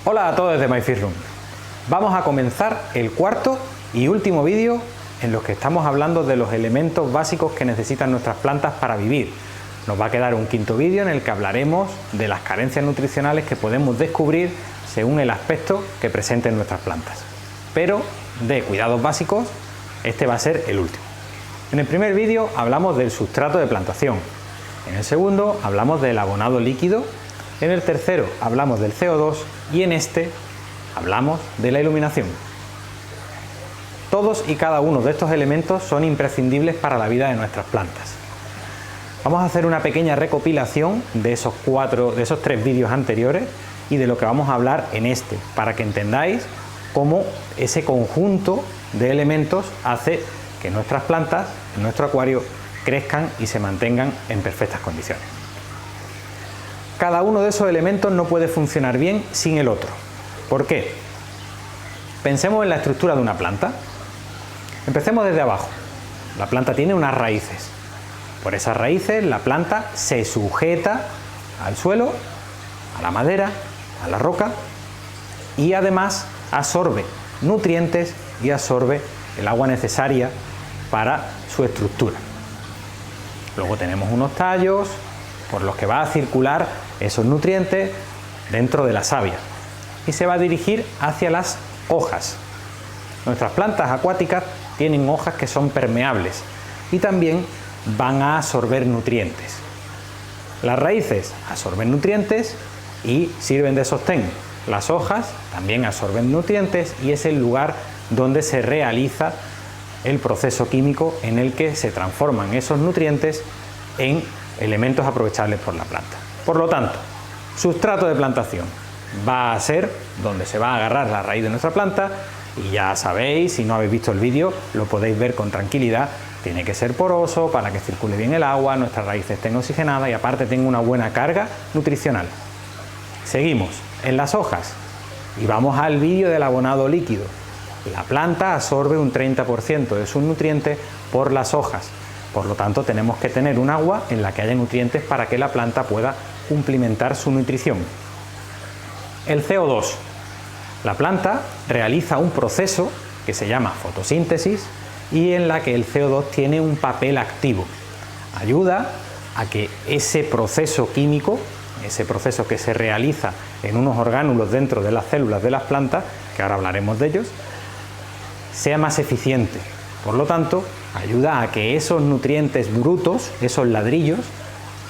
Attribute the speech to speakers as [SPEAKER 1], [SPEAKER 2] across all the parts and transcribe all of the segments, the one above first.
[SPEAKER 1] Hola a todos desde MyFishRoom. Vamos a comenzar el cuarto y último vídeo en los que estamos hablando de los elementos básicos que necesitan nuestras plantas para vivir. Nos va a quedar un quinto vídeo en el que hablaremos de las carencias nutricionales que podemos descubrir según el aspecto que presenten nuestras plantas. Pero de cuidados básicos, este va a ser el último. En el primer vídeo hablamos del sustrato de plantación. En el segundo hablamos del abonado líquido. En el tercero hablamos del CO2 y en este hablamos de la iluminación. Todos y cada uno de estos elementos son imprescindibles para la vida de nuestras plantas. Vamos a hacer una pequeña recopilación de esos tres vídeos anteriores y de lo que vamos a hablar en este, para que entendáis cómo ese conjunto de elementos hace que nuestras plantas en nuestro acuario crezcan y se mantengan en perfectas condiciones. Cada uno de esos elementos no puede funcionar bien sin el otro. ¿Por qué? Pensemos en la estructura de una planta. Empecemos desde abajo. La planta tiene unas raíces. Por esas raíces la planta se sujeta al suelo, a la madera, a la roca y además absorbe nutrientes y absorbe el agua necesaria para su estructura. Luego tenemos unos tallos por los que va a circular esos nutrientes dentro de la savia y se va a dirigir hacia las hojas. Nuestras plantas acuáticas tienen hojas que son permeables y también van a absorber nutrientes. Las raíces absorben nutrientes y sirven de sostén. Las hojas también absorben nutrientes y es el lugar donde se realiza el proceso químico en el que se transforman esos nutrientes en elementos aprovechables por la planta. Por lo tanto, sustrato de plantación va a ser donde se va a agarrar la raíz de nuestra planta y ya sabéis, si no habéis visto el vídeo, lo podéis ver con tranquilidad. Tiene que ser poroso para que circule bien el agua, nuestras raíces estén oxigenadas y aparte tenga una buena carga nutricional. Seguimos en las hojas y vamos al vídeo del abonado líquido. La planta absorbe un 30% de sus nutrientes por las hojas. Por lo tanto, tenemos que tener un agua en la que haya nutrientes para que la planta pueda cumplimentar su nutrición. El CO2. La planta realiza un proceso que se llama fotosíntesis y en la que el CO2 tiene un papel activo. Ayuda a que ese proceso químico, ese proceso que se realiza en unos orgánulos dentro de las células de las plantas, que ahora hablaremos de ellos, sea más eficiente. Por lo tanto, ayuda a que esos nutrientes brutos, esos ladrillos,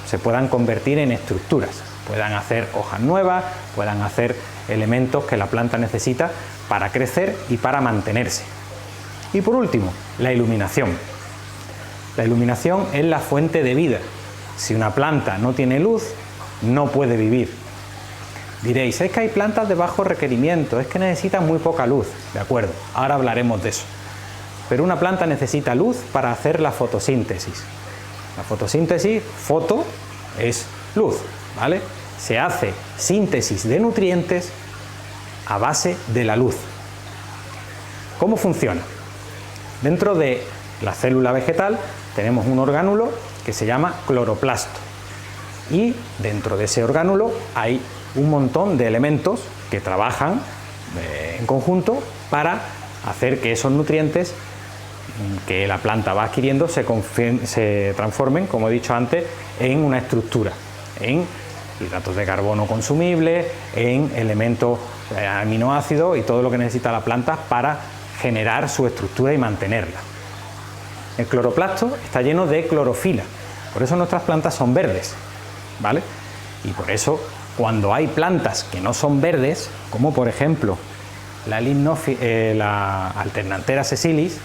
[SPEAKER 1] se puedan convertir en estructuras, puedan hacer hojas nuevas, puedan hacer elementos que la planta necesita para crecer y para mantenerse. Y por último, la iluminación. La iluminación es la fuente de vida. Si una planta no tiene luz, no puede vivir. Diréis, es que hay plantas de bajo requerimiento, es que necesitan muy poca luz. De acuerdo, ahora hablaremos de eso. Pero una planta necesita luz para hacer la fotosíntesis. La fotosíntesis, foto, es luz, ¿vale? Se hace síntesis de nutrientes a base de la luz. ¿Cómo funciona? Dentro de la célula vegetal tenemos un orgánulo que se llama cloroplasto. Y dentro de ese orgánulo hay un montón de elementos que trabajan en conjunto para hacer que esos nutrientes que la planta va adquiriendo se transformen, como he dicho antes, en una estructura, en hidratos de carbono consumibles, en elementos aminoácidos y todo lo que necesita la planta para generar su estructura y mantenerla. El cloroplasto está lleno de clorofila, por eso nuestras plantas son verdes, ¿vale? Y por eso cuando hay plantas que no son verdes, como por ejemplo la Alternanthera sessilis,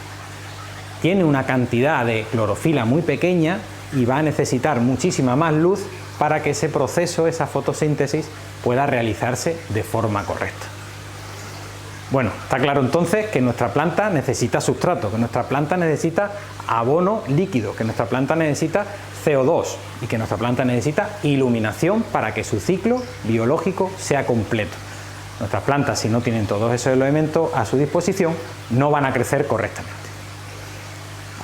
[SPEAKER 1] tiene una cantidad de clorofila muy pequeña y va a necesitar muchísima más luz para que ese proceso, esa fotosíntesis, pueda realizarse de forma correcta. Bueno, está claro entonces que nuestra planta necesita sustrato, que nuestra planta necesita abono líquido, que nuestra planta necesita CO2 y que nuestra planta necesita iluminación para que su ciclo biológico sea completo. Nuestras plantas, si no tienen todos esos elementos a su disposición, no van a crecer correctamente.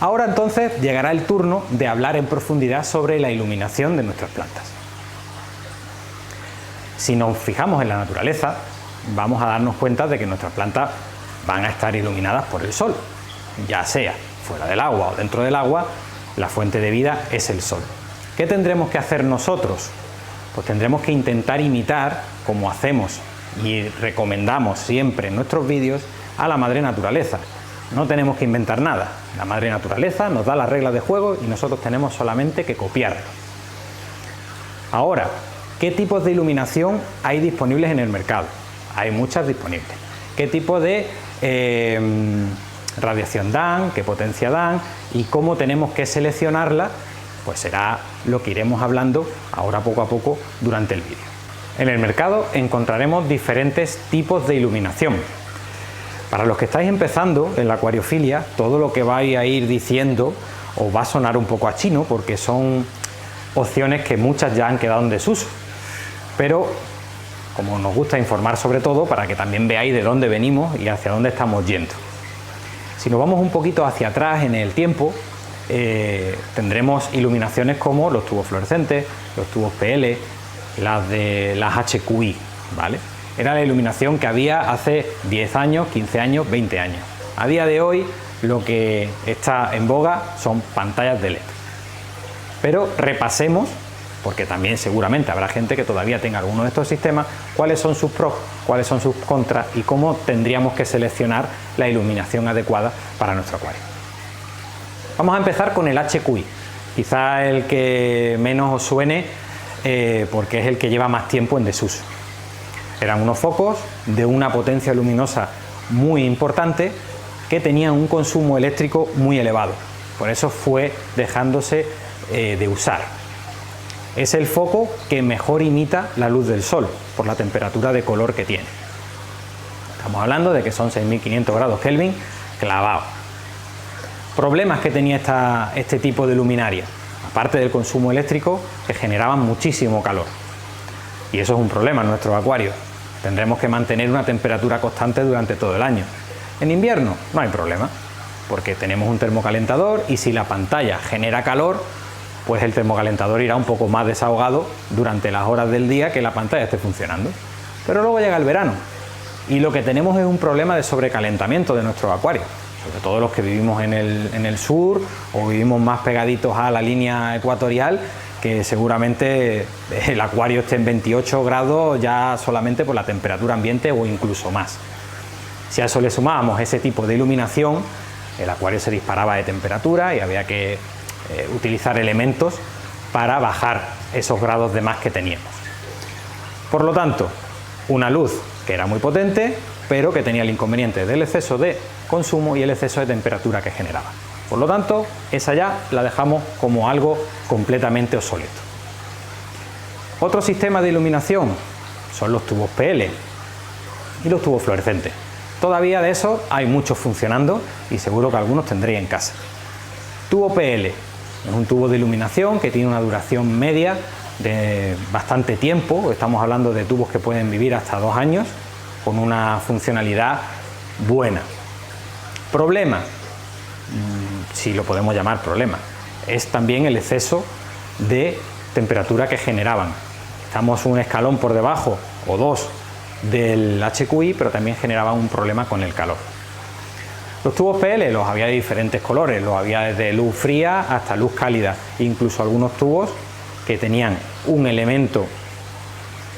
[SPEAKER 1] Ahora entonces llegará el turno de hablar en profundidad sobre la iluminación de nuestras plantas. Si nos fijamos en la naturaleza, vamos a darnos cuenta de que nuestras plantas van a estar iluminadas por el sol, ya sea fuera del agua o dentro del agua. La fuente de vida es el sol. ¿Qué tendremos que hacer nosotros? Pues tendremos que intentar imitar, como hacemos y recomendamos siempre en nuestros vídeos, a la madre naturaleza. No tenemos que inventar nada. La madre naturaleza nos da las reglas de juego y nosotros tenemos solamente que copiarlo. Ahora, ¿qué tipos de iluminación hay disponibles en el mercado? Hay muchas disponibles. ¿Qué tipo de radiación dan? ¿Qué potencia dan? ¿Y cómo tenemos que seleccionarla? Pues será lo que iremos hablando ahora poco a poco durante el vídeo. En el mercado encontraremos diferentes tipos de iluminación. Para los que estáis empezando en la acuariofilia, todo lo que vais a ir diciendo os va a sonar un poco a chino, porque son opciones que muchas ya han quedado en desuso. Pero como nos gusta informar sobre todo, para que también veáis de dónde venimos y hacia dónde estamos yendo. Si nos vamos un poquito hacia atrás en el tiempo, tendremos iluminaciones como los tubos fluorescentes, los tubos PL, las HQI, ¿vale? Era la iluminación que había hace 10 años, 15 años, 20 años. A día de hoy lo que está en boga son pantallas de LED. Pero repasemos, porque también seguramente habrá gente que todavía tenga alguno de estos sistemas, cuáles son sus pros, cuáles son sus contras y cómo tendríamos que seleccionar la iluminación adecuada para nuestro acuario. Vamos a empezar con el HQI, quizá el que menos os suene porque es el que lleva más tiempo en desuso. Eran unos focos de una potencia luminosa muy importante que tenían un consumo eléctrico muy elevado, por eso fue dejándose de usar. Es el foco que mejor imita la luz del sol por la temperatura de color que tiene. Estamos hablando de que son 6500 grados Kelvin clavados. Problemas que tenía este tipo de luminaria, aparte del consumo eléctrico, que generaban muchísimo calor. Y eso es un problema en nuestros acuarios. Tendremos que mantener una temperatura constante durante todo el año. En invierno no hay problema, porque tenemos un termocalentador y si la pantalla genera calor, pues el termocalentador irá un poco más desahogado durante las horas del día que la pantalla esté funcionando. Pero luego llega el verano y lo que tenemos es un problema de sobrecalentamiento de nuestros acuarios, sobre todo los que vivimos en el sur o vivimos más pegaditos a la línea ecuatorial, que seguramente el acuario esté en 28 grados ya solamente por la temperatura ambiente o incluso más. Si a eso le sumábamos ese tipo de iluminación, el acuario se disparaba de temperatura y había que utilizar elementos para bajar esos grados de más que teníamos. Por lo tanto, una luz que era muy potente, pero que tenía el inconveniente del exceso de consumo y el exceso de temperatura que generaba. Por lo tanto, esa ya la dejamos como algo completamente obsoleto. Otro sistema de iluminación son los tubos PL y los tubos fluorescentes. Todavía de esos hay muchos funcionando y seguro que algunos tendréis en casa. Tubo PL es un tubo de iluminación que tiene una duración media de bastante tiempo. Estamos hablando de tubos que pueden vivir hasta 2 años con una funcionalidad buena. Problema, si lo podemos llamar problema, es también el exceso de temperatura que generaban. Estamos un escalón por debajo o 2 del HQI, pero también generaban un problema con el calor. Los tubos PL los había de diferentes colores, los había desde luz fría hasta luz cálida, incluso algunos tubos que tenían un elemento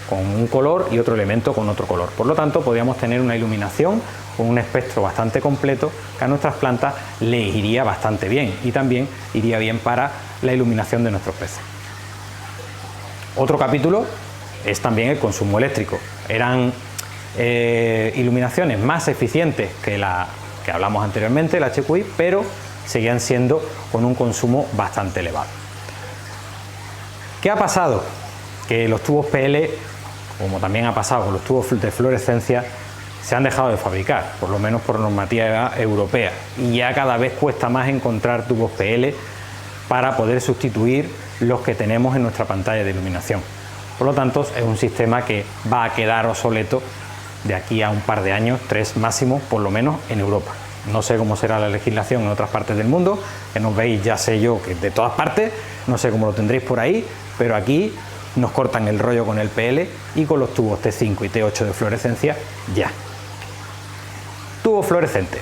[SPEAKER 1] con un color y otro elemento con otro color. Por lo tanto, podíamos tener una iluminación con un espectro bastante completo que a nuestras plantas les iría bastante bien y también iría bien para la iluminación de nuestros peces. Otro capítulo es también el consumo eléctrico. Eran iluminaciones más eficientes que la que hablamos anteriormente, el HQI, pero seguían siendo con un consumo bastante elevado. ¿Qué ha pasado? Que los tubos PL, como también ha pasado con los tubos de fluorescencia, se han dejado de fabricar, por lo menos por normativa europea, y ya cada vez cuesta más encontrar tubos PL para poder sustituir los que tenemos en nuestra pantalla de iluminación. Por lo tanto, es un sistema que va a quedar obsoleto de aquí a un par de años, 3 máximo, por lo menos en Europa. No sé cómo será la legislación en otras partes del mundo, que nos veis, ya sé yo que de todas partes, no sé cómo lo tendréis por ahí, pero aquí nos cortan el rollo con el PL, y con los tubos T5 y T8 de fluorescencia ya. Tubo fluorescente.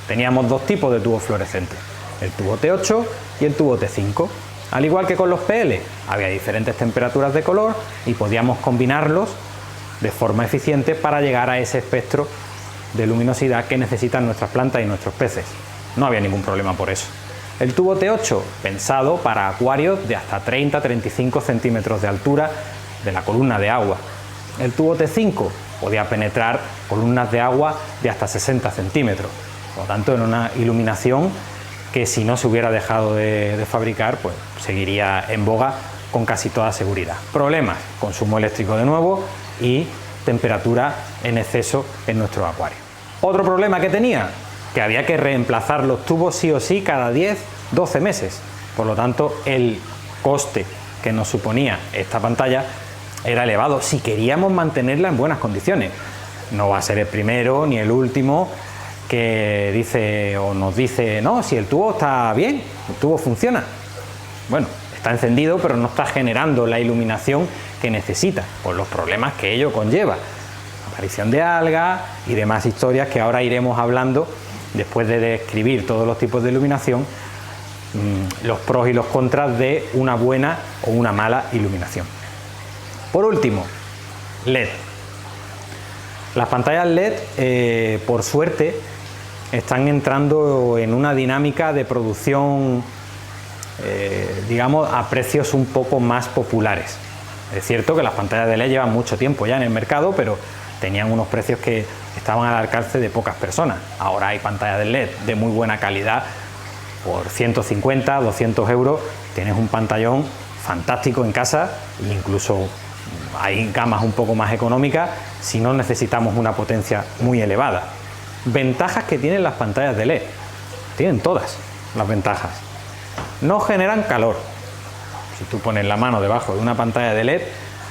[SPEAKER 1] Teníamos dos tipos de tubos fluorescentes, el tubo T8 y el tubo T5. Al igual que con los PL, había diferentes temperaturas de color y podíamos combinarlos de forma eficiente para llegar a ese espectro de luminosidad que necesitan nuestras plantas y nuestros peces. No había ningún problema por eso. El tubo T8, pensado para acuarios de hasta 30-35 centímetros de altura de la columna de agua. El tubo T5 podía penetrar columnas de agua de hasta 60 centímetros. Por lo tanto, en una iluminación que, si no se hubiera dejado de fabricar, pues seguiría en boga con casi toda seguridad. Problemas: consumo eléctrico de nuevo y temperatura en exceso en nuestro acuario. Otro problema que tenía, que había que reemplazar los tubos sí o sí cada 10-12 meses. Por lo tanto, el coste que nos suponía esta pantalla era elevado si queríamos mantenerla en buenas condiciones. No va a ser el primero ni el último que dice o nos dice: no, si el tubo está bien, el tubo funciona. Bueno, está encendido, pero no está generando la iluminación que necesita, por los problemas que ello conlleva. Aparición de algas y demás historias que ahora iremos hablando después de describir todos los tipos de iluminación, los pros y los contras de una buena o una mala iluminación. Por último, LED. Las pantallas LED, por suerte, están entrando en una dinámica de producción, digamos, a precios un poco más populares. Es cierto que las pantallas de LED llevan mucho tiempo ya en el mercado, pero tenían unos precios que estaban al alcance de pocas personas. Ahora hay pantallas de LED de muy buena calidad. Por 150, 200 euros tienes un pantallón fantástico en casa, e incluso hay gamas un poco más económicas si no necesitamos una potencia muy elevada. Ventajas que tienen las pantallas de LED. Tienen todas las ventajas. No generan calor. Si tú pones la mano debajo de una pantalla de LED,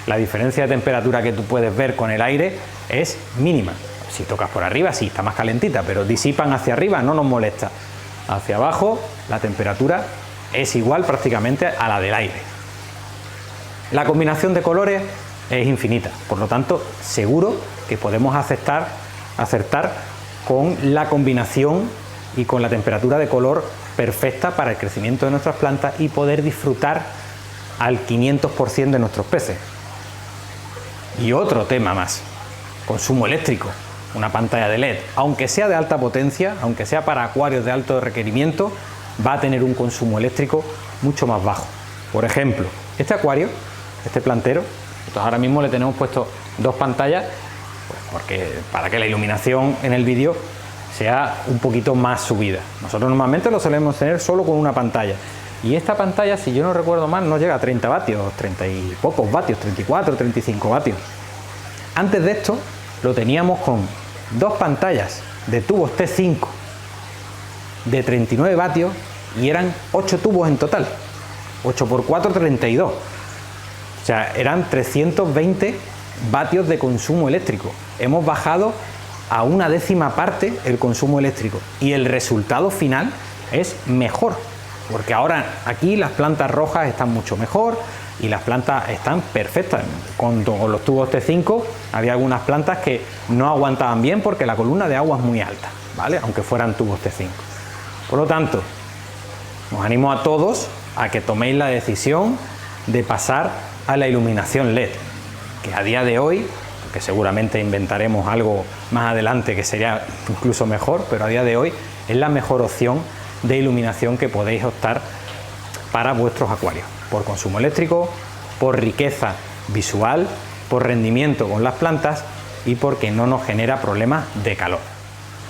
[SPEAKER 1] la diferencia de temperatura que tú puedes ver con el aire es mínima. Si tocas por arriba, sí, está más calentita, pero disipan hacia arriba, no nos molesta. Hacia abajo, la temperatura es igual prácticamente a la del aire. La combinación de colores es infinita, por lo tanto, seguro que podemos acertar con la combinación y con la temperatura de color perfecta para el crecimiento de nuestras plantas y poder disfrutar al 500% de nuestros peces. Y otro tema más: consumo eléctrico. Una pantalla de LED, aunque sea de alta potencia, aunque sea para acuarios de alto requerimiento, va a tener un consumo eléctrico mucho más bajo. Por ejemplo, este acuario, este plantero, nosotros ahora mismo le tenemos puesto dos pantallas, pues para que la iluminación en el vídeo sea un poquito más subida. Nosotros normalmente lo solemos tener solo con una pantalla. Y esta pantalla, si yo no recuerdo mal, no llega a 30 vatios, 30 y pocos vatios, 34, 35 vatios. Antes de esto lo teníamos con dos pantallas de tubos T5 de 39 vatios y eran 8 tubos en total. 8 por 4, 32. O sea, eran 320 vatios de consumo eléctrico. Hemos bajado a una décima parte el consumo eléctrico y el resultado final es mejor, porque ahora aquí las plantas rojas están mucho mejor y las plantas están perfectas. Con los tubos T5 había algunas plantas que no aguantaban bien porque la columna de agua es muy alta, ¿vale? Aunque fueran tubos T5. Por lo tanto, os animo a todos a que toméis la decisión de pasar a la iluminación LED, que a día de hoy, que seguramente inventaremos algo más adelante que sería incluso mejor, pero a día de hoy es la mejor opción de iluminación que podéis optar para vuestros acuarios, por consumo eléctrico, por riqueza visual, por rendimiento con las plantas y porque no nos genera problemas de calor.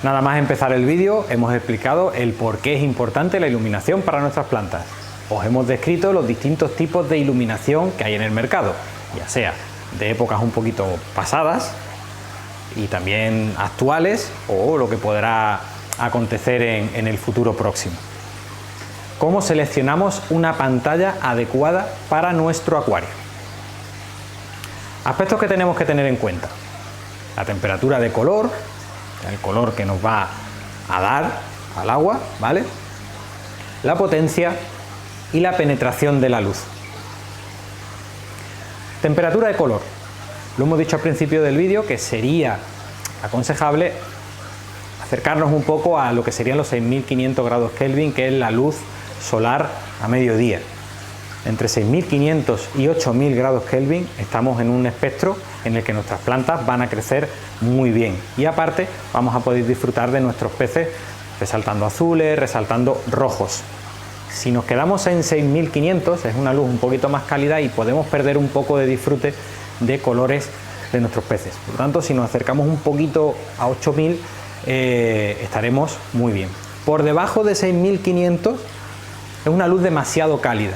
[SPEAKER 1] Nada más empezar el vídeo hemos explicado el por qué es importante la iluminación para nuestras plantas. Os hemos descrito los distintos tipos de iluminación que hay en el mercado, ya sea de épocas un poquito pasadas y también actuales, o lo que podrá acontecer en el futuro próximo. ¿Cómo seleccionamos una pantalla adecuada para nuestro acuario? Aspectos que tenemos que tener en cuenta: la temperatura de color, el color que nos va a dar al agua, ¿vale? La potencia y la penetración de la luz. Temperatura de color. Lo hemos dicho al principio del vídeo que sería aconsejable acercarnos un poco a lo que serían los 6500 grados Kelvin, que es la luz solar a mediodía. Entre 6500 y 8000 grados Kelvin estamos en un espectro en el que nuestras plantas van a crecer muy bien y aparte vamos a poder disfrutar de nuestros peces resaltando azules, resaltando rojos. Si nos quedamos en 6500 es una luz un poquito más cálida y podemos perder un poco de disfrute de colores de nuestros peces. Por lo tanto, si nos acercamos un poquito a 8000 estaremos muy bien. Por debajo de 6500 es una luz demasiado cálida.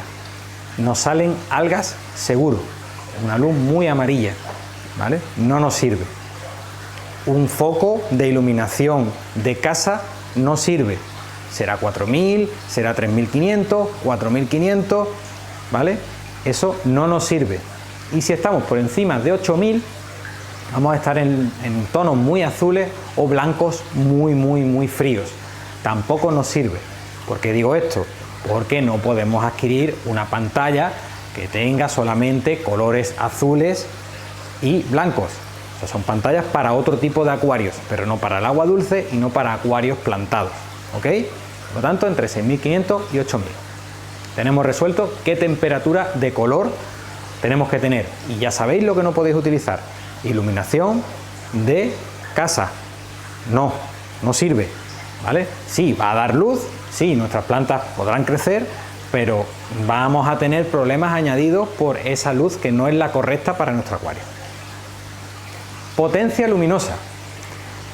[SPEAKER 1] Nos salen algas seguro, es una luz muy amarilla, ¿vale? No nos sirve. Un foco de iluminación de casa no sirve, será 4000, será 3500, 4500, ¿vale? Eso no nos sirve. Y si estamos por encima de 8000, vamos a estar en tonos muy azules o blancos muy fríos. Tampoco nos sirve. ¿Por qué digo esto? Porque no podemos adquirir una pantalla que tenga solamente colores azules y blancos. O sea, son pantallas para otro tipo de acuarios, pero no para el agua dulce y no para acuarios plantados, ¿ok? Por lo tanto, entre 6500 y 8000. Tenemos resuelto qué temperatura de color tenemos que tener. Y ya sabéis lo que no podéis utilizar. Iluminación de casa. No sirve, ¿vale? Sí, va a dar luz. Sí, nuestras plantas podrán crecer, pero vamos a tener problemas añadidos por esa luz que no es la correcta para nuestro acuario. Potencia luminosa.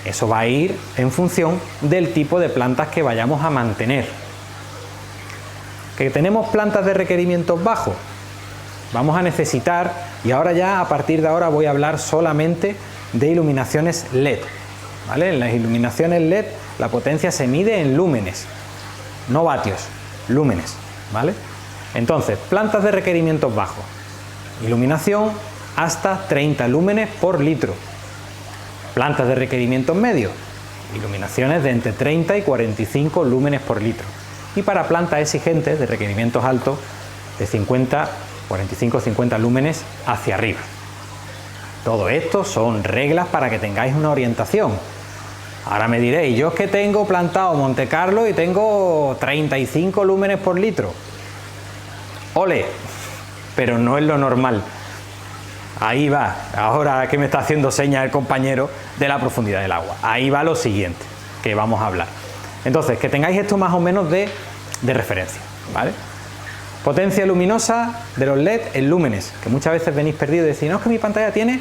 [SPEAKER 1] Eso va a ir en función del tipo de plantas que vayamos a mantener. ¿Que tenemos plantas de requerimientos bajos? Vamos a necesitar, y ahora ya a partir de ahora voy a hablar solamente de iluminaciones LED. ¿Vale? En las iluminaciones LED la potencia se mide en lúmenes. No vatios, lúmenes, ¿vale? Entonces, plantas de requerimientos bajos. Iluminación hasta 30 lúmenes por litro. Plantas de requerimientos medios. Iluminaciones de entre 30 y 45 lúmenes por litro. Y para plantas exigentes de requerimientos altos, de 45-50 lúmenes hacia arriba. Todo esto son reglas para que tengáis una orientación. Ahora me diréis, yo es que tengo plantado Monte Carlo y tengo 35 lúmenes por litro. ¡Ole! Pero no es lo normal. Ahí va, ahora que me está haciendo señas el compañero de la profundidad del agua. Ahí va lo siguiente que vamos a hablar. Entonces, que tengáis esto más o menos de referencia, ¿vale? Potencia luminosa de los LED en lúmenes, que muchas veces venís perdidos y decís, no, es que mi pantalla tiene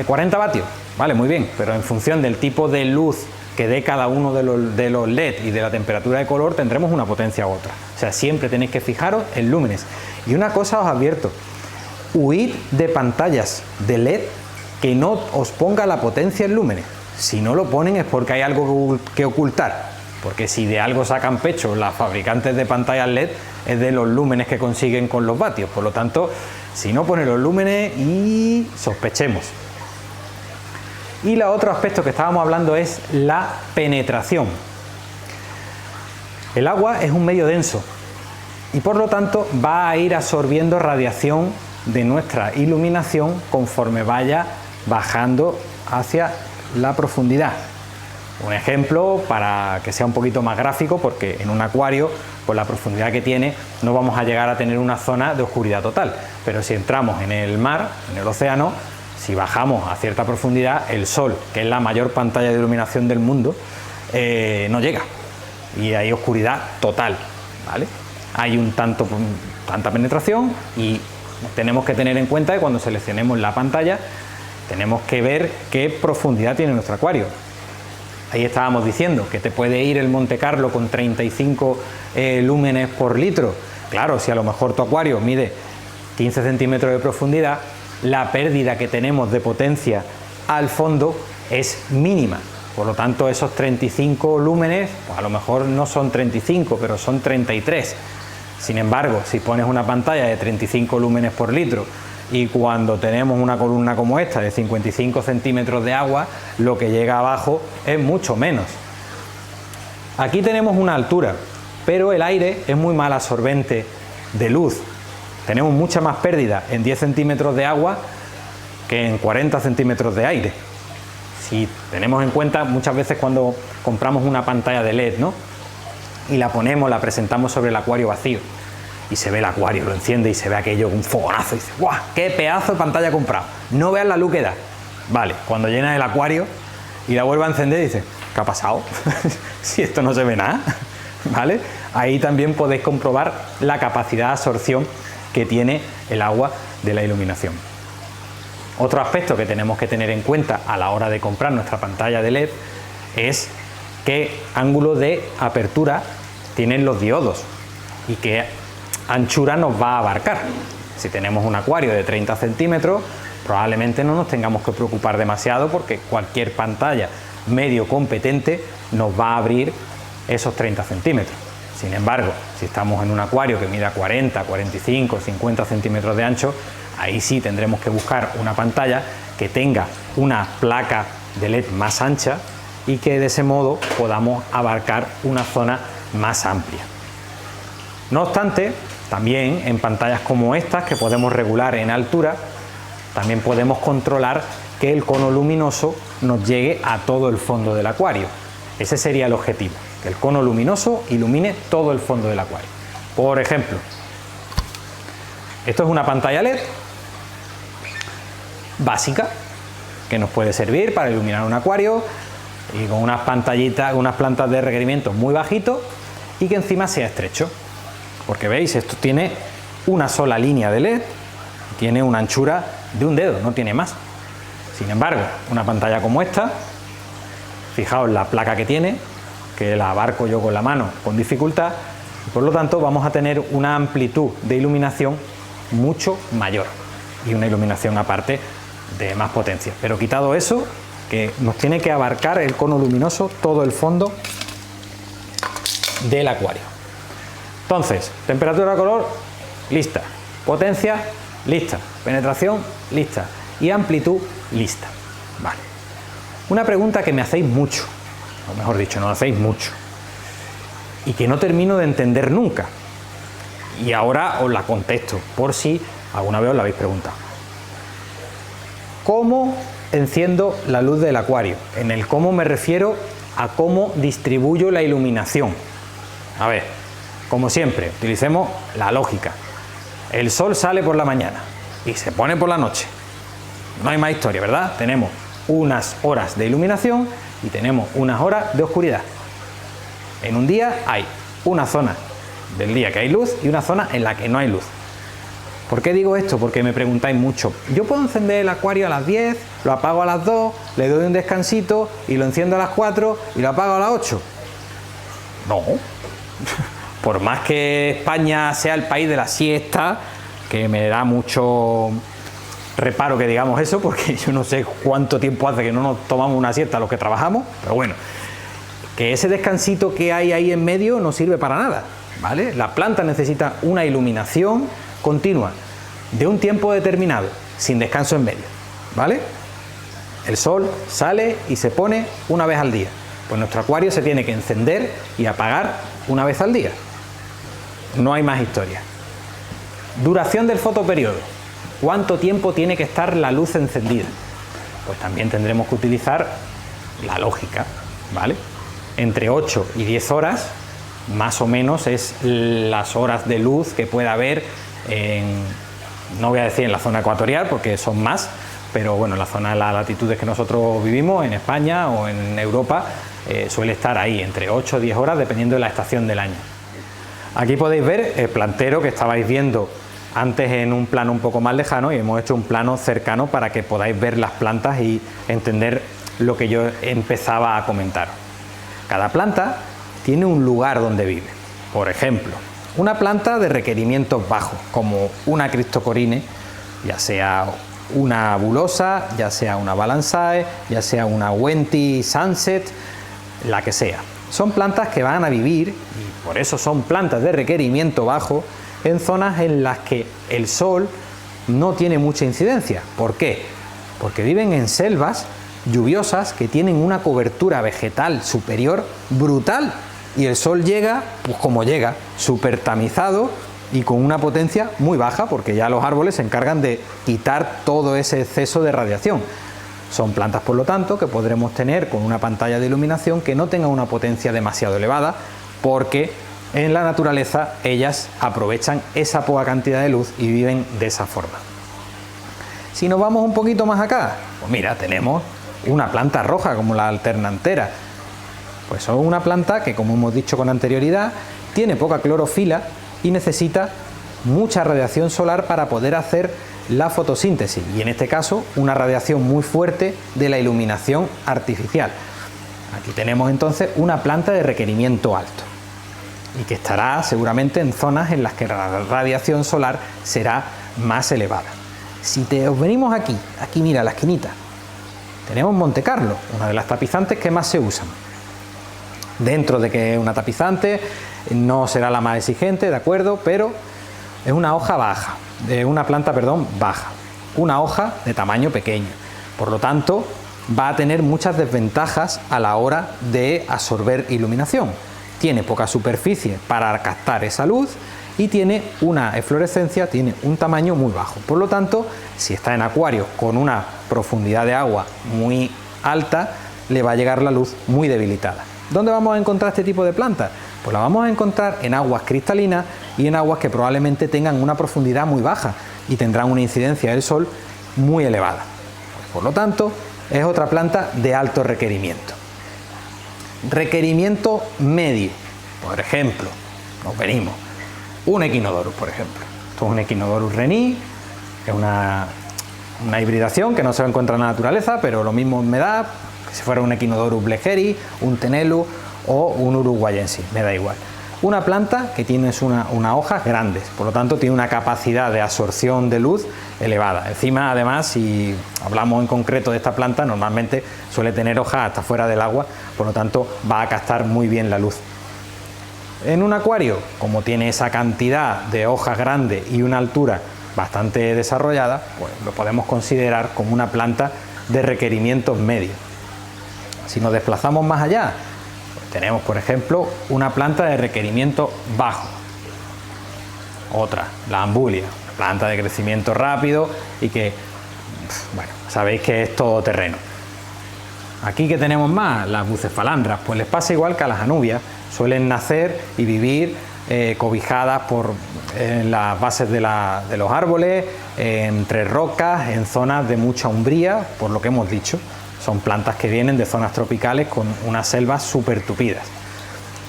[SPEAKER 1] 40 vatios. Vale, muy bien, pero en función del tipo de luz que dé cada uno de los LED y de la temperatura de color tendremos una potencia u otra. O sea, siempre tenéis que fijaros en lúmenes. Y una cosa os advierto, huid de pantallas de LED que no os ponga la potencia en lúmenes. Si no lo ponen es porque hay algo que ocultar. Porque si de algo sacan pecho las fabricantes de pantallas LED es de los lúmenes que consiguen con los vatios. Por lo tanto, si no ponen los lúmenes y sospechemos. Y el otro aspecto que estábamos hablando es la penetración. El agua es un medio denso y por lo tanto va a ir absorbiendo radiación de nuestra iluminación conforme vaya bajando hacia la profundidad. Un ejemplo para que sea un poquito más gráfico, porque en un acuario con la profundidad que tiene no vamos a llegar a tener una zona de oscuridad total, pero si entramos en el mar, en el océano, si bajamos a cierta profundidad, el sol, que es la mayor pantalla de iluminación del mundo, no llega y hay oscuridad total, ¿vale? Hay tanta penetración y tenemos que tener en cuenta que cuando seleccionemos la pantalla tenemos que ver qué profundidad tiene nuestro acuario. Ahí estábamos diciendo que te puede ir el Monte Carlo con 35 lúmenes por litro. Claro, si a lo mejor tu acuario mide 15 centímetros de profundidad, la pérdida que tenemos de potencia al fondo es mínima. Por lo tanto, esos 35 lúmenes, pues a lo mejor no son 35, pero son 33. Sin embargo, si pones una pantalla de 35 lúmenes por litro y cuando tenemos una columna como esta de 55 centímetros de agua, lo que llega abajo es mucho menos. Aquí tenemos una altura, pero el aire es muy mal absorbente de luz. tenemos mucha más pérdida en 10 centímetros de agua que en 40 centímetros de aire. Si tenemos en cuenta muchas veces cuando compramos una pantalla de LED, ¿no?, y la ponemos, la presentamos sobre el acuario vacío y se ve el acuario, lo enciende y se ve aquello, un fogonazo, y dice, ¡guau! ¡Qué pedazo de pantalla he comprado! No veas la luz que da. Vale, cuando llena el acuario y la vuelve a encender, dice, ¿qué ha pasado? Si esto no se ve nada, ¿vale? Ahí también podéis comprobar la capacidad de absorción que tiene el agua de la iluminación. Otro aspecto que tenemos que tener en cuenta a la hora de comprar nuestra pantalla de LED es qué ángulo de apertura tienen los diodos y qué anchura nos va a abarcar. Si tenemos un acuario de 30 centímetros, probablemente no nos tengamos que preocupar demasiado porque cualquier pantalla medio competente nos va a abrir esos 30 centímetros. Sin embargo, si estamos en un acuario que mida 40, 45, 50 centímetros de ancho, ahí sí tendremos que buscar una pantalla que tenga una placa de LED más ancha y que de ese modo podamos abarcar una zona más amplia. No obstante, también en pantallas como estas, que podemos regular en altura, también podemos controlar que el cono luminoso nos llegue a todo el fondo del acuario. Ese sería el objetivo, que el cono luminoso ilumine todo el fondo del acuario. Por ejemplo, esto es una pantalla LED básica que nos puede servir para iluminar un acuario y con unas pantallitas, unas plantas de requerimiento muy bajitos y que encima sea estrecho, porque veis, esto tiene una sola línea de LED, tiene una anchura de un dedo, no tiene más. Sin embargo, una pantalla como esta, fijaos la placa que tiene, que la abarco yo con la mano con dificultad, y por lo tanto vamos a tener una amplitud de iluminación mucho mayor y una iluminación aparte de más potencia. Pero quitado eso, que nos tiene que abarcar el cono luminoso todo el fondo del acuario. Entonces, temperatura de color, lista. Potencia, lista. Penetración, lista. Y amplitud, lista. Vale. Una pregunta que me hacéis mucho, o mejor dicho, no hacéis mucho, y que no termino de entender nunca. Y ahora os la contesto, por si alguna vez os la habéis preguntado. ¿Cómo enciendo la luz del acuario? En el cómo me refiero a cómo distribuyo la iluminación. A ver, como siempre, utilicemos la lógica. El sol sale por la mañana y se pone por la noche. No hay más historia, ¿verdad? Tenemos unas horas de iluminación y tenemos unas horas de oscuridad. En un día hay una zona del día que hay luz y una zona en la que no hay luz. ¿Por qué digo esto? Porque me preguntáis mucho. ¿Yo puedo encender el acuario a las 10, lo apago a las 2, le doy un descansito y lo enciendo a las 4 y lo apago a las 8? No. Por más que España sea el país de la siesta, que me da mucho reparo que digamos eso, porque yo no sé cuánto tiempo hace que no nos tomamos una siesta los que trabajamos, pero bueno, que ese descansito que hay ahí en medio no sirve para nada, ¿vale? La planta necesita una iluminación continua de un tiempo determinado, sin descanso en medio, ¿vale? El sol sale y se pone una vez al día, pues nuestro acuario se tiene que encender y apagar una vez al día. No hay más historia. Duración del fotoperiodo. ¿Cuánto tiempo tiene que estar la luz encendida? Pues también tendremos que utilizar la lógica, ¿vale? Entre 8 y 10 horas, más o menos, es las horas de luz que pueda haber no voy a decir en la zona ecuatorial porque son más, pero bueno, en la zona de las latitudes que nosotros vivimos, en España o en Europa, suele estar ahí, entre 8 o 10 horas, dependiendo de la estación del año. Aquí podéis ver el plantero que estabais viendo antes en un plano un poco más lejano y hemos hecho un plano cercano para que podáis ver las plantas y entender lo que yo empezaba a comentar. Cada planta tiene un lugar donde vive. Por ejemplo, una planta de requerimientos bajos, como una Cristocorine, ya sea una bulosa, ya sea una Balansae, ya sea una Wenti Sunset, la que sea. Son plantas que van a vivir, y por eso son plantas de requerimiento bajo, en zonas en las que el sol no tiene mucha incidencia. ¿Por qué? Porque viven en selvas lluviosas que tienen una cobertura vegetal superior brutal y el sol llega, pues como llega, súper tamizado y con una potencia muy baja, porque ya los árboles se encargan de quitar todo ese exceso de radiación. Son plantas, por lo tanto, que podremos tener con una pantalla de iluminación que no tenga una potencia demasiado elevada, porque en la naturaleza ellas aprovechan esa poca cantidad de luz y viven de esa forma. Si nos vamos un poquito más acá, pues mira, tenemos una planta roja como la alternantera. Pues son una planta que, como hemos dicho con anterioridad, tiene poca clorofila y necesita mucha radiación solar para poder hacer la fotosíntesis, y en este caso una radiación muy fuerte de la iluminación artificial. Aquí tenemos entonces una planta de requerimiento alto y que estará seguramente en zonas en las que la radiación solar será más elevada. Si os venimos aquí mira, la esquinita, tenemos Monte Carlo, una de las tapizantes que más se usan. Dentro de que es una tapizante, no será la más exigente, ¿de acuerdo? Pero es una hoja baja, una planta, perdón, baja, una hoja de tamaño pequeño. Por lo tanto, va a tener muchas desventajas a la hora de absorber iluminación. Tiene poca superficie para captar esa luz y tiene una eflorescencia, tiene un tamaño muy bajo. Por lo tanto, si está en acuario con una profundidad de agua muy alta, le va a llegar la luz muy debilitada. ¿Dónde vamos a encontrar este tipo de plantas? Pues la vamos a encontrar en aguas cristalinas y en aguas que probablemente tengan una profundidad muy baja y tendrán una incidencia del sol muy elevada. Por lo tanto, es otra planta de alto requerimiento. Requerimiento medio, por ejemplo, nos venimos, un Echinodorus, por ejemplo. Esto es un Echinodorus reni, es una hibridación que no se encuentra en la naturaleza, pero lo mismo me da que si fuera un Echinodorus blecheri, un Tenelu o un uruguayensis, me da igual. Una planta que tiene unas hojas grandes, por lo tanto tiene una capacidad de absorción de luz elevada. Encima, además, si hablamos en concreto de esta planta, normalmente suele tener hojas hasta fuera del agua, por lo tanto va a captar muy bien la luz. En un acuario, como tiene esa cantidad de hojas grandes y una altura bastante desarrollada, pues lo podemos considerar como una planta de requerimientos medios. Si nos desplazamos más allá, tenemos, por ejemplo, una planta de requerimiento bajo. Otra, la ambulia, una planta de crecimiento rápido y que, bueno, sabéis que es todoterreno. Aquí que tenemos más, las bucefalandras, pues les pasa igual que a las anubias, suelen nacer y vivir cobijadas en las bases de los árboles, entre rocas, en zonas de mucha umbría, por lo que hemos dicho. Son plantas que vienen de zonas tropicales con unas selvas súper tupidas.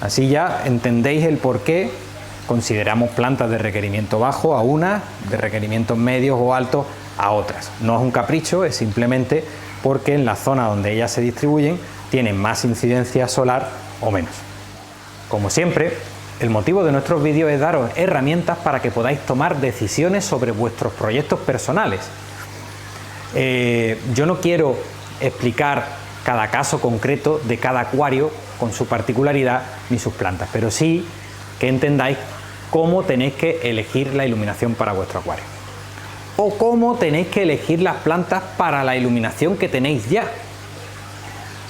[SPEAKER 1] Así ya entendéis el por qué consideramos plantas de requerimiento bajo a unas, de requerimientos medios o altos a otras. No es un capricho, es simplemente porque en la zona donde ellas se distribuyen tienen más incidencia solar o menos. Como siempre, el motivo de nuestros vídeos es daros herramientas para que podáis tomar decisiones sobre vuestros proyectos personales. Yo no quiero explicar cada caso concreto de cada acuario con su particularidad ni sus plantas, pero sí que entendáis cómo tenéis que elegir la iluminación para vuestro acuario o cómo tenéis que elegir las plantas para la iluminación que tenéis ya.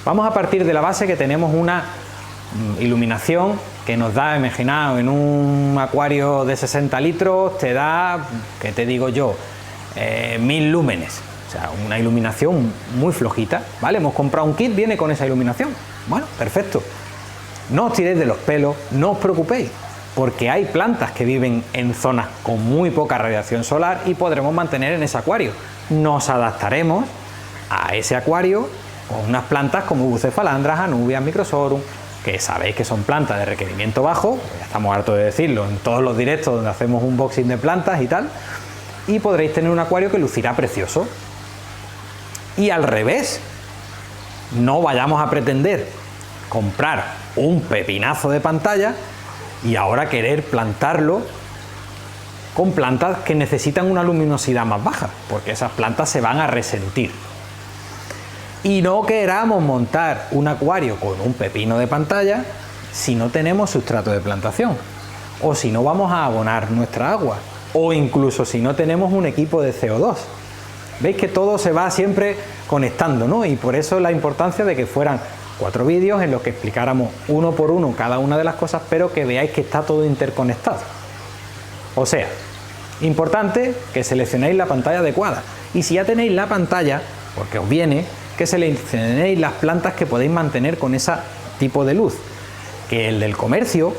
[SPEAKER 1] Vamos a partir de la base que tenemos una iluminación que nos da, imaginaos, en un acuario de 60 litros te da, ¿qué te digo yo? 1000 lúmenes. O sea, una iluminación muy flojita, ¿vale? Hemos comprado un kit, viene con esa iluminación. Bueno, perfecto. No os tiréis de los pelos, no os preocupéis, porque hay plantas que viven en zonas con muy poca radiación solar y podremos mantener en ese acuario. Nos adaptaremos a ese acuario con unas plantas como bucefalandras, anubias, microsorum, que sabéis que son plantas de requerimiento bajo, ya estamos hartos de decirlo en todos los directos donde hacemos un unboxing de plantas y tal, y podréis tener un acuario que lucirá precioso. Y al revés, no vayamos a pretender comprar un pepinazo de pantalla y ahora querer plantarlo con plantas que necesitan una luminosidad más baja, porque esas plantas se van a resentir. Y no queramos montar un acuario con un pepino de pantalla si no tenemos sustrato de plantación, o si no vamos a abonar nuestra agua, o incluso si no tenemos un equipo de CO2. Veis que todo se va siempre conectando, ¿no? Y por eso la importancia de que fueran 4 vídeos en los que explicáramos uno por uno cada una de las cosas, pero que veáis que está todo interconectado. O sea, importante que seleccionéis la pantalla adecuada. Y si ya tenéis la pantalla, porque os viene, que seleccionéis las plantas que podéis mantener con ese tipo de luz. Que el del comercio,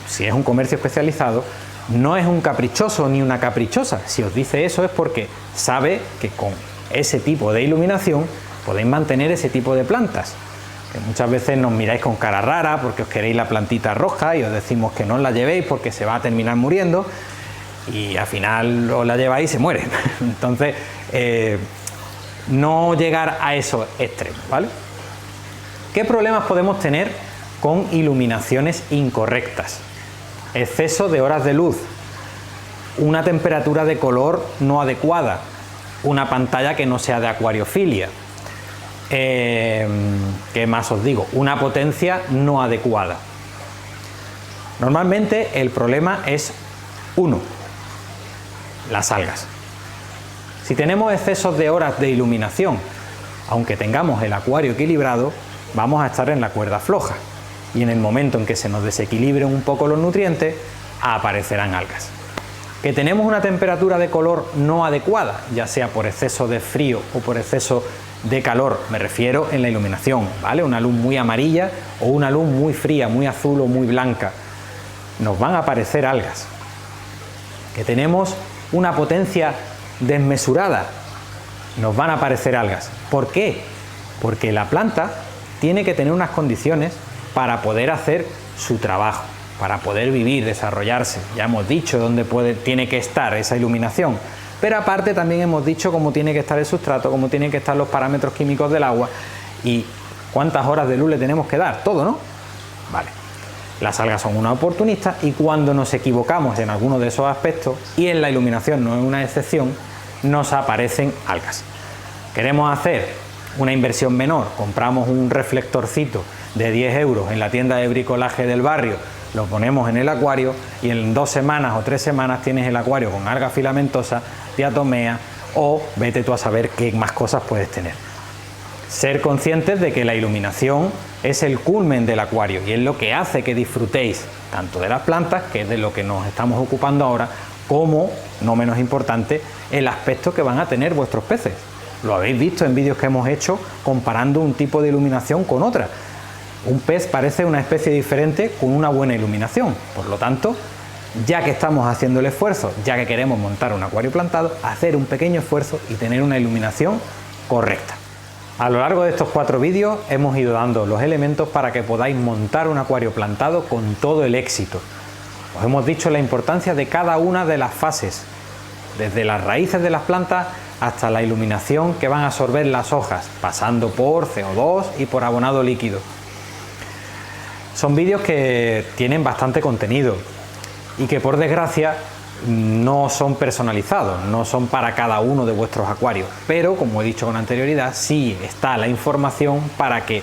[SPEAKER 1] si es un comercio especializado, no es un caprichoso ni una caprichosa. Si os dice eso es porque sabe que con ese tipo de iluminación podéis mantener ese tipo de plantas. Que muchas veces nos miráis con cara rara porque os queréis la plantita roja y os decimos que no os la llevéis porque se va a terminar muriendo y al final os la lleváis y se muere. Entonces, no llegar a esos extremos, ¿vale? ¿Qué problemas podemos tener con iluminaciones incorrectas? Exceso de horas de luz, una temperatura de color no adecuada, una pantalla que no sea de acuariofilia, ¿qué más os digo? Una potencia no adecuada. Normalmente el problema es uno, las algas. Si tenemos excesos de horas de iluminación, aunque tengamos el acuario equilibrado, vamos a estar en la cuerda floja. Y en el momento en que se nos desequilibren un poco los nutrientes, aparecerán algas. Que tenemos una temperatura de color no adecuada, ya sea por exceso de frío o por exceso de calor, me refiero en la iluminación, ¿vale? Una luz muy amarilla o una luz muy fría, muy azul o muy blanca, nos van a aparecer algas. Que tenemos una potencia desmesurada, nos van a aparecer algas. ¿Por qué? Porque la planta tiene que tener unas condiciones para poder hacer su trabajo, para poder vivir, desarrollarse. Ya hemos dicho dónde tiene que estar esa iluminación, pero aparte también hemos dicho cómo tiene que estar el sustrato, cómo tienen que estar los parámetros químicos del agua y cuántas horas de luz le tenemos que dar, todo, ¿no? Vale. Las algas son una oportunista y cuando nos equivocamos en alguno de esos aspectos, y en la iluminación no es una excepción, nos aparecen algas. Queremos hacer una inversión menor, compramos un reflectorcito de 10 euros en la tienda de bricolaje del barrio, lo ponemos en el acuario y en 2 semanas o 3 semanas tienes el acuario con alga filamentosa, diatomea o vete tú a saber qué más cosas puedes tener. Ser conscientes de que la iluminación es el culmen del acuario y es lo que hace que disfrutéis tanto de las plantas, que es de lo que nos estamos ocupando ahora, como, no menos importante, el aspecto que van a tener vuestros peces. Lo habéis visto en vídeos que hemos hecho comparando un tipo de iluminación con otra. Un pez parece una especie diferente con una buena iluminación. Por lo tanto, ya que estamos haciendo el esfuerzo, ya que queremos montar un acuario plantado, hacer un pequeño esfuerzo y tener una iluminación correcta. A lo largo de estos 4 vídeos hemos ido dando los elementos para que podáis montar un acuario plantado con todo el éxito. Os hemos dicho la importancia de cada una de las fases, desde las raíces de las plantas hasta la iluminación que van a absorber las hojas, pasando por CO2 y por abonado líquido. Son vídeos que tienen bastante contenido y que por desgracia no son personalizados, no son para cada uno de vuestros acuarios, pero como he dicho con anterioridad, sí está la información para que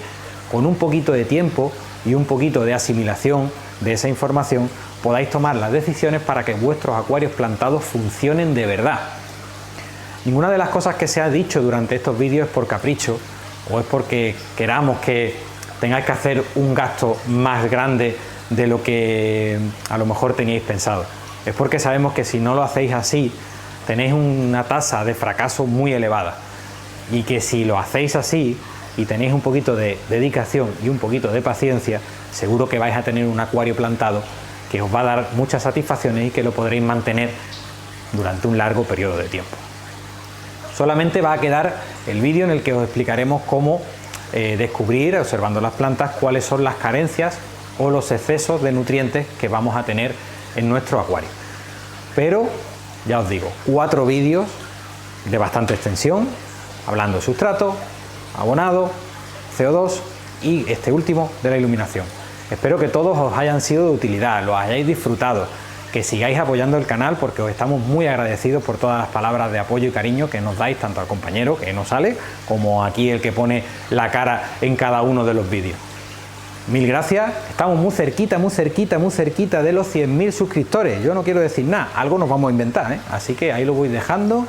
[SPEAKER 1] con un poquito de tiempo y un poquito de asimilación de esa información podáis tomar las decisiones para que vuestros acuarios plantados funcionen de verdad. Ninguna de las cosas que se ha dicho durante estos vídeos es por capricho o es porque queramos que tengáis que hacer un gasto más grande de lo que a lo mejor teníais pensado. Es porque sabemos que si no lo hacéis así, tenéis una tasa de fracaso muy elevada. Y que si lo hacéis así y tenéis un poquito de dedicación y un poquito de paciencia, seguro que vais a tener un acuario plantado que os va a dar muchas satisfacciones y que lo podréis mantener durante un largo periodo de tiempo. Solamente va a quedar el vídeo en el que os explicaremos cómo descubrir, observando las plantas, cuáles son las carencias o los excesos de nutrientes que vamos a tener en nuestro acuario. Pero ya os digo, 4 vídeos de bastante extensión, hablando de sustrato, abonado, CO2 y este último de la iluminación. Espero que todos os hayan sido de utilidad, los hayáis disfrutado, que sigáis apoyando el canal porque os estamos muy agradecidos por todas las palabras de apoyo y cariño que nos dais, tanto al compañero que no sale, como aquí el que pone la cara en cada uno de los vídeos. Mil gracias, estamos muy cerquita de los 100.000 suscriptores. Yo no quiero decir nada, algo nos vamos a inventar, ¿eh? Así que ahí lo voy dejando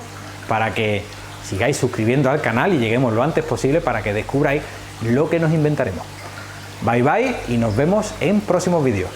[SPEAKER 1] para que sigáis suscribiendo al canal y lleguemos lo antes posible para que descubráis lo que nos inventaremos. Bye bye y nos vemos en próximos vídeos.